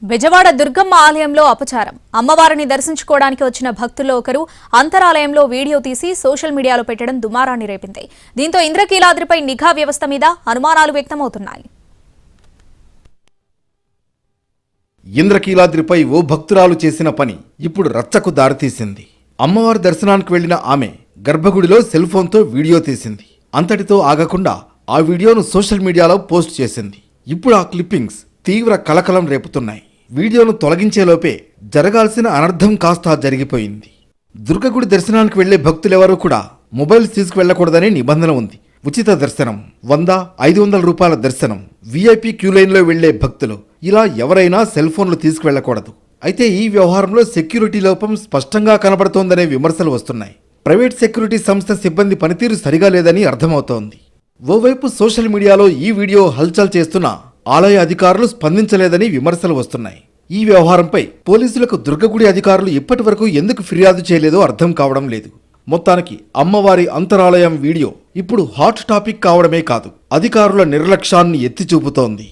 బెజవాడ దుర్గమ్మ ఆలయంలో అపచారం. అమ్మవారిని దర్శించుకోవడానికి వచ్చిన భక్తుల్లో ఒకరు అంతరాలయంలో వీడియో తీసి సోషల్ మీడియాలో పెట్టడం దుమారాన్ని రేపింది. దీంతో ఇంద్రకీలాద్రిపై నిఘా వ్యవస్థ మీద అనుమానాలు వ్యక్తమవుతున్నాయి. ఇంద్రకీలాద్రిపై ఓ భక్తురాలు చేసిన పని ఇప్పుడు రచ్చకు దారితీసింది. అమ్మవారి దర్శనానికి వెళ్లిన ఆమె గర్భగుడిలో సెల్ ఫోన్తో వీడియో తీసింది. అంతటితో ఆగకుండా ఆ వీడియోను సోషల్ మీడియాలో పోస్ట్ చేసింది. ఇప్పుడు ఆ క్లిప్పింగ్స్ తీవ్ర కలకలం రేపుతున్నాయి. వీడియోను తొలగించేలోపే జరగాల్సిన అనర్థం కాస్త జరిగిపోయింది. దుర్గగుడి దర్శనానికి వెళ్లే భక్తులెవరూ కూడా మొబైల్స్ తీసుకువెళ్లకూడదనే నిబంధన ఉంది. ఉచిత దర్శనం, 100-500 రూపాయల దర్శనం, VIP క్యూ లైన్లో వెళ్లే భక్తులు ఇలా ఎవరైనా సెల్ ఫోన్లు తీసుకువెళ్లకూడదు. అయితే ఈ వ్యవహారంలో సెక్యూరిటీ లోపం స్పష్టంగా కనబడుతోందనే విమర్శలు వస్తున్నాయి. ప్రైవేట్ సెక్యూరిటీ సంస్థ సిబ్బంది పనితీరు సరిగా లేదని అర్థమవుతోంది. ఓవైపు సోషల్ మీడియాలో ఈ వీడియో హల్చల్ చేస్తున్న ఆలయ అధికారులు స్పందించలేదని విమర్శలు వస్తున్నాయి. ఈ వ్యవహారంపై పోలీసులకు దుర్గగుడి అధికారులు ఇప్పటి వరకు ఎందుకు ఫిర్యాదు చేయలేదో అర్థం కావడం లేదు. మొత్తానికి అమ్మవారి అంతరాలయం వీడియో ఇప్పుడు హాట్ టాపిక్ కావడమే కాదు, అధికారుల నిర్లక్ష్యాన్ని ఎత్తి చూపుతోంది.